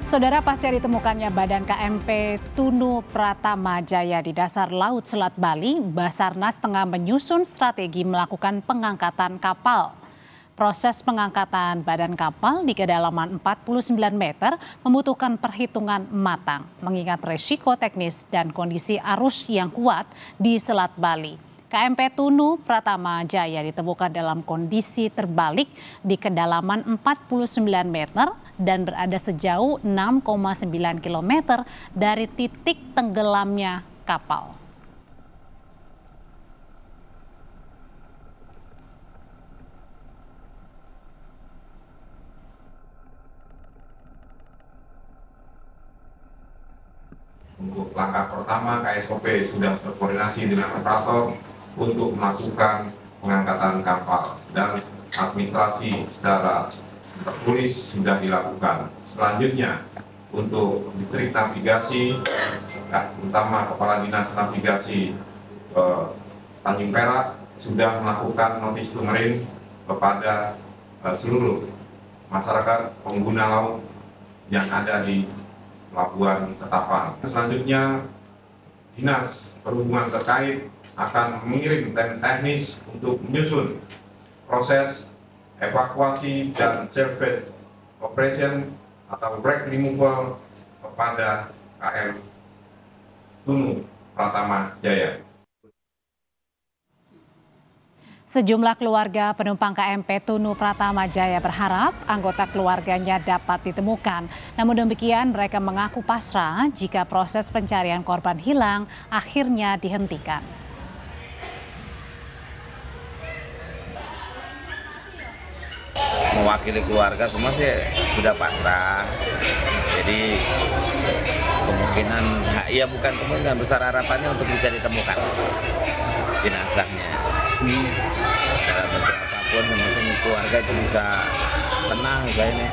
Saudara, pasca ditemukannya badan KMP Tunu Pratama Jaya di dasar Laut Selat Bali, Basarnas tengah menyusun strategi melakukan pengangkatan kapal. Proses pengangkatan badan kapal di kedalaman 49 meter membutuhkan perhitungan matang, mengingat resiko teknis dan kondisi arus yang kuat di Selat Bali. KMP Tunu Pratama Jaya ditemukan dalam kondisi terbalik di kedalaman 49 meter dan berada sejauh 6,9 km dari titik tenggelamnya kapal. Untuk langkah pertama, KSOP sudah berkoordinasi dengan operator untuk melakukan pengangkatan kapal dan administrasi secara tertulis sudah dilakukan. Selanjutnya, untuk distrik navigasi, terutama Kepala Dinas Navigasi Tanjung Perak sudah melakukan notice to marine kepada seluruh masyarakat pengguna laut yang ada di Pelabuhan Ketapang. Selanjutnya, Dinas Perhubungan terkait akan mengirim tim teknis untuk menyusun proses evakuasi dan salvage operation atau wreck removal kepada KM Tunu Pratama Jaya. Sejumlah keluarga penumpang KMP Tunu Pratama Jaya berharap anggota keluarganya dapat ditemukan. Namun demikian, mereka mengaku pasrah jika proses pencarian korban hilang akhirnya dihentikan. Mewakili keluarga semua sih sudah pasrah. Jadi kemungkinan, ya bukan kemungkinan, besar harapannya untuk bisa ditemukan jenazahnya. Dalam bentuk apapun, yang penting keluarga itu bisa tenang kayaknya.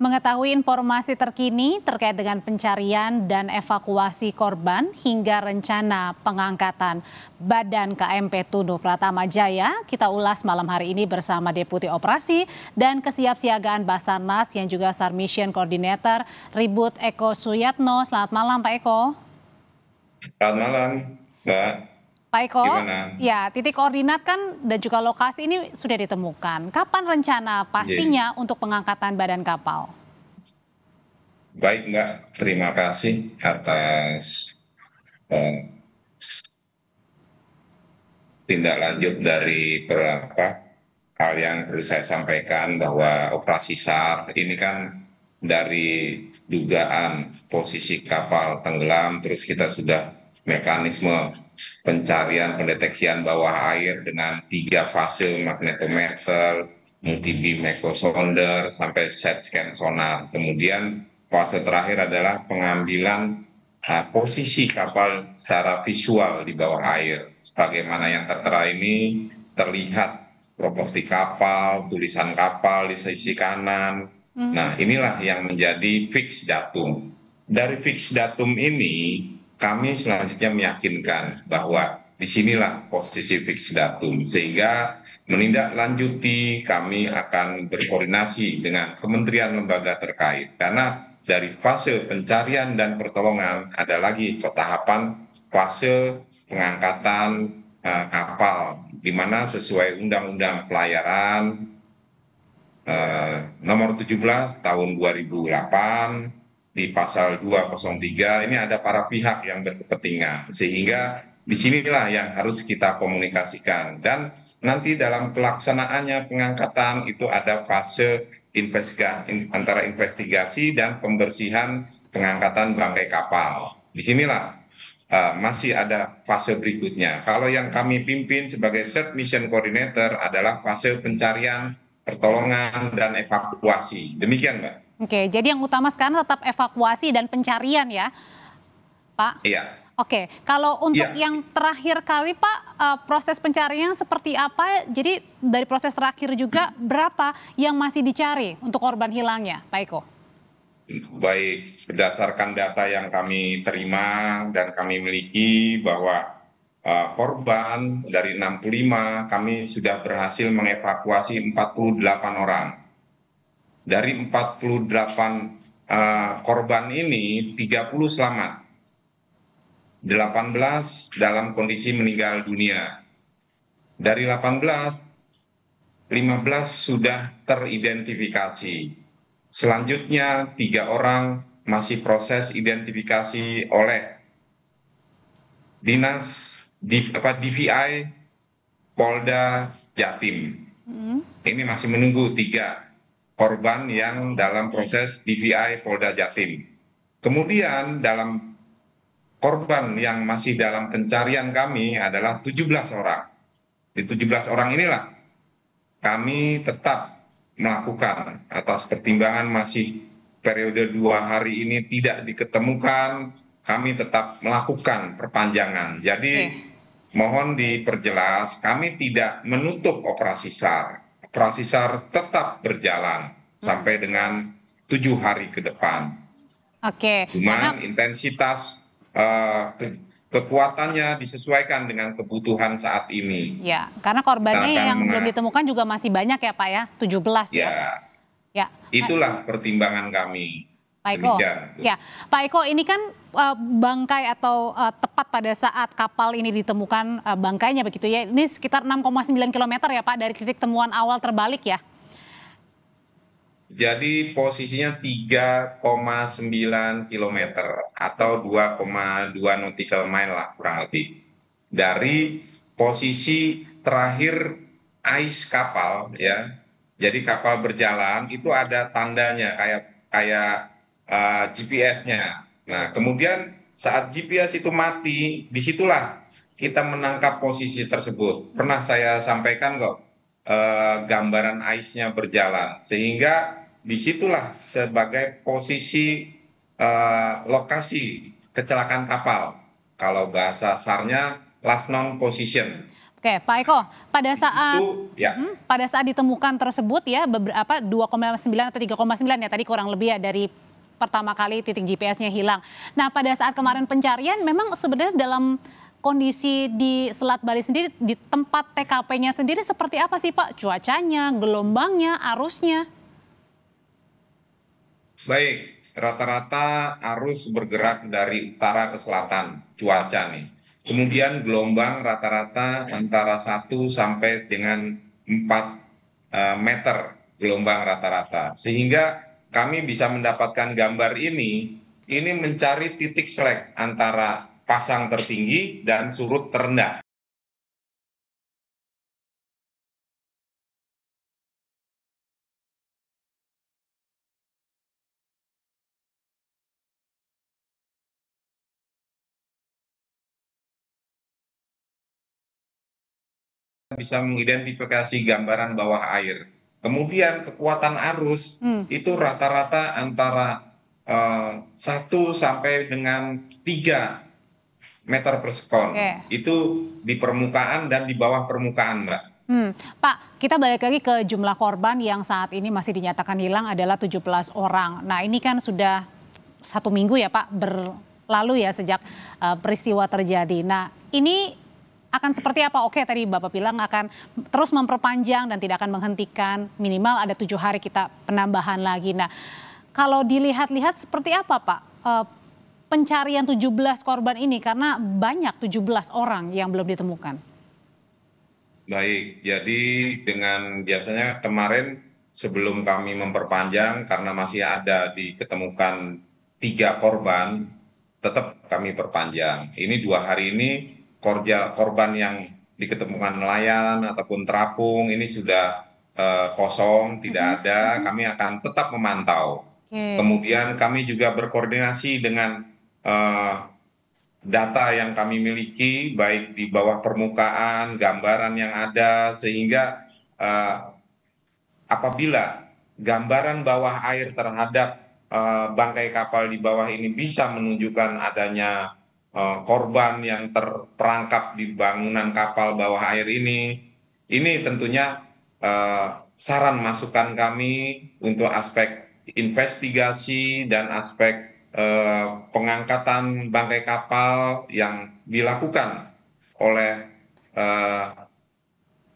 Mengetahui informasi terkini terkait dengan pencarian dan evakuasi korban hingga rencana pengangkatan badan KMP Tunu Pratama Jaya, kita ulas malam hari ini bersama Deputi Operasi dan Kesiapsiagaan Basarnas yang juga SAR Mission Coordinator Ribut Eko Suyatno. Selamat malam Pak Eko. Selamat malam Mbak. Pak Eko, gimana? Ya, titik koordinat kan dan juga lokasi ini sudah ditemukan. Kapan rencana pastinya untuk pengangkatan badan kapal? Baik Mbak, terima kasih atas tindak lanjut dari beberapa hal yang perlu saya sampaikan, bahwa operasi SAR ini kan dari dugaan posisi kapal tenggelam, terus kita sudah mekanisme pencarian pendeteksian bawah air dengan 3 fase magnetometer, multi beam echo sounder, sampai set scan sonar. Kemudian fase terakhir adalah pengambilan posisi kapal secara visual di bawah air. Sebagaimana yang tertera ini terlihat properti kapal, tulisan kapal di sisi kanan. Nah, inilah yang menjadi fix datum. Dari fix datum ini, kami selanjutnya meyakinkan bahwa disinilah posisi fix datum, sehingga menindaklanjuti kami akan berkoordinasi dengan kementerian lembaga terkait, karena dari fase pencarian dan pertolongan ada lagi tahapan fase pengangkatan kapal, di mana sesuai Undang-Undang Pelayaran nomor 17 tahun 2008 di pasal 203 ini ada para pihak yang berkepentingan, sehingga disinilah yang harus kita komunikasikan, dan nanti dalam pelaksanaannya pengangkatan itu ada fase antara investigasi dan pembersihan pengangkatan bangkai kapal. Disinilah masih ada fase berikutnya. Kalau yang kami pimpin sebagai SAR Mission Coordinator adalah fase pencarian, pertolongan, dan evakuasi. Demikian Mbak. Oke, jadi yang utama sekarang tetap evakuasi dan pencarian ya, Pak? Iya. Oke, kalau untuk yang terakhir kali Pak, proses pencarian seperti apa? Jadi dari proses terakhir juga berapa yang masih dicari untuk korban hilangnya, Pak Eko? Baik, berdasarkan data yang kami terima dan kami miliki, bahwa korban dari 65 kami sudah berhasil mengevakuasi 48 orang. Dari 48 korban ini 30 selamat, 18 dalam kondisi meninggal dunia. Dari 18, 15 sudah teridentifikasi. Selanjutnya 3 orang masih proses identifikasi oleh Dinas DVI Polda Jatim. Ini masih menunggu 3 korban yang dalam proses DVI Polda Jatim. Kemudian dalam korban yang masih dalam pencarian kami adalah 17 orang. Di 17 orang inilah kami tetap melakukan atas pertimbangan masih periode 2 hari ini tidak diketemukan, kami tetap melakukan perpanjangan. Jadi mohon diperjelas, kami tidak menutup operasi SAR. Operasi SAR tetap berjalan sampai dengan 7 hari ke depan. Oke. Cuman intensitas kekuatannya disesuaikan dengan kebutuhan saat ini. Ya, karena korbannya yang belum ditemukan juga masih banyak ya Pak ya, 17 ya. Ya, itulah pertimbangan kami. Pak Eko, ya Pak Eko, ini kan bangkai atau tepat pada saat kapal ini ditemukan bangkainya begitu ya, ini sekitar 6,9 km ya Pak dari titik temuan awal terbalik ya? Jadi posisinya 3,9 km atau 2,2 nautical mile lah kurang lebih. Dari posisi terakhir ais kapal ya. Jadi kapal berjalan itu ada tandanya kayak GPS-nya. Nah, kemudian saat GPS itu mati, disitulah kita menangkap posisi tersebut. Pernah saya sampaikan kok gambaran ais-nya berjalan, sehingga disitulah sebagai posisi lokasi kecelakaan kapal. Kalau bahasa SAR-nya last known position. Oke, Pak Eko, pada saat ditemukan tersebut ya beberapa 2,9 atau 3,9 ya tadi kurang lebih ya dari pertama kali titik GPS-nya hilang. Nah, pada saat kemarin pencarian memang sebenarnya dalam kondisi di Selat Bali sendiri, di tempat TKP-nya sendiri seperti apa sih Pak? Cuacanya, gelombangnya, arusnya? Baik, rata-rata arus bergerak dari utara ke selatan, cuaca nih. Kemudian gelombang rata-rata antara 1 sampai dengan 4 meter gelombang rata-rata. Sehingga kami bisa mendapatkan gambar ini mencari titik selek antara pasang tertinggi dan surut terendah. Bisa mengidentifikasi gambaran bawah air. Kemudian kekuatan arus itu rata-rata antara 1 sampai dengan 3 meter per sekon. Itu di permukaan dan di bawah permukaan, Mbak. Pak, kita balik lagi ke jumlah korban yang saat ini masih dinyatakan hilang adalah 17 orang. Nah, ini kan sudah 1 minggu ya Pak berlalu ya sejak peristiwa terjadi. Nah, ini akan seperti apa? Oke, tadi Bapak bilang akan terus memperpanjang dan tidak akan menghentikan, minimal ada 7 hari kita penambahan lagi. Nah, kalau dilihat-lihat seperti apa Pak pencarian 17 korban ini, karena banyak 17 orang yang belum ditemukan? Baik, jadi dengan biasanya kemarin sebelum kami memperpanjang karena masih ada diketemukan 3 korban, tetap kami perpanjang. Ini 2 hari ini korban yang diketemukan nelayan ataupun terapung ini sudah kosong, tidak ada. Kami akan tetap memantau. Kemudian kami juga berkoordinasi dengan data yang kami miliki, baik di bawah permukaan, gambaran yang ada, sehingga apabila gambaran bawah air terhadap bangkai kapal di bawah ini bisa menunjukkan adanya korban yang terperangkap di bangunan kapal bawah air ini tentunya saran masukan kami untuk aspek investigasi dan aspek pengangkatan bangkai kapal yang dilakukan oleh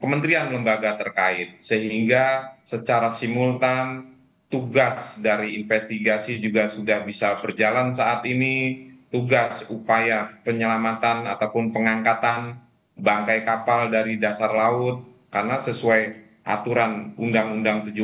kementerian lembaga terkait, sehingga secara simultan tugas dari investigasi juga sudah bisa berjalan saat ini. Tugas upaya penyelamatan ataupun pengangkatan bangkai kapal dari dasar laut, karena sesuai aturan Undang-Undang 17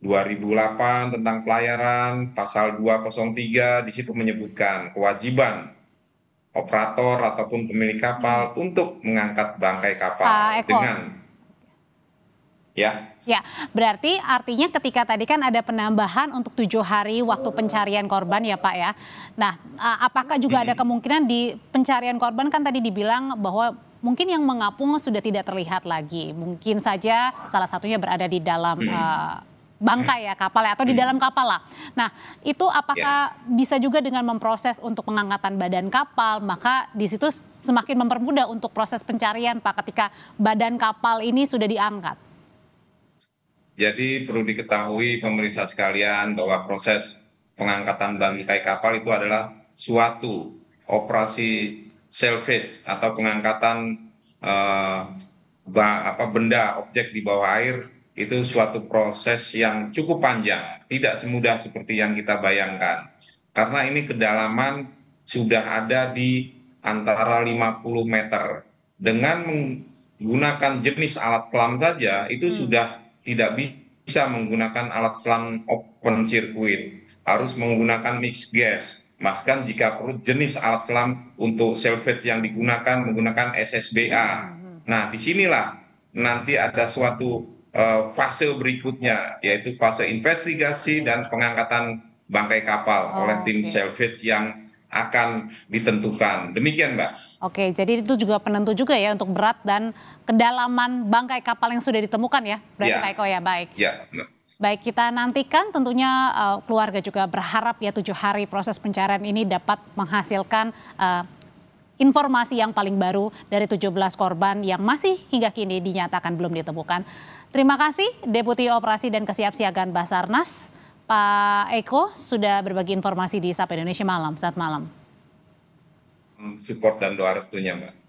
2008 tentang pelayaran, pasal 203 di situ menyebutkan kewajiban operator ataupun pemilik kapal untuk mengangkat bangkai kapal Pak Eko. dengan ya. Ya, berarti artinya ketika tadi kan ada penambahan untuk 7 hari waktu pencarian korban ya Pak ya. Nah, apakah juga ada kemungkinan di pencarian korban kan tadi dibilang bahwa mungkin yang mengapung sudah tidak terlihat lagi. Mungkin saja salah satunya berada di dalam bangkai ya kapal ya, atau di dalam kapal lah. Nah, itu apakah bisa juga dengan memproses untuk pengangkatan badan kapal, maka di situ semakin mempermudah untuk proses pencarian Pak ketika badan kapal ini sudah diangkat. Jadi perlu diketahui pemirsa sekalian bahwa proses pengangkatan bangkai kapal itu adalah suatu operasi salvage atau pengangkatan benda objek di bawah air, itu suatu proses yang cukup panjang, tidak semudah seperti yang kita bayangkan. Karena ini kedalaman sudah ada di antara 50 meter. Dengan menggunakan jenis alat selam saja itu sudah tidak bisa menggunakan alat selam open circuit, harus menggunakan mixed gas. Bahkan jika perlu jenis alat selam untuk salvage yang digunakan menggunakan SSBA. Nah, disinilah nanti ada suatu fase berikutnya, yaitu fase investigasi dan pengangkatan bangkai kapal oleh tim salvage yang akan ditentukan. Demikian, Mbak. Oke, jadi itu juga penentu juga ya untuk berat dan kedalaman bangkai kapal yang sudah ditemukan ya, berarti Pak Eko ya, baik. Ya. Baik, kita nantikan tentunya keluarga juga berharap ya 7 hari proses pencarian ini dapat menghasilkan informasi yang paling baru dari 17 korban yang masih hingga kini dinyatakan belum ditemukan. Terima kasih Deputi Operasi dan Kesiapsiagaan Basarnas, Pak Eko, sudah berbagi informasi di Sapa Indonesia Malam. Selamat malam. Support dan doa restunya, Mbak.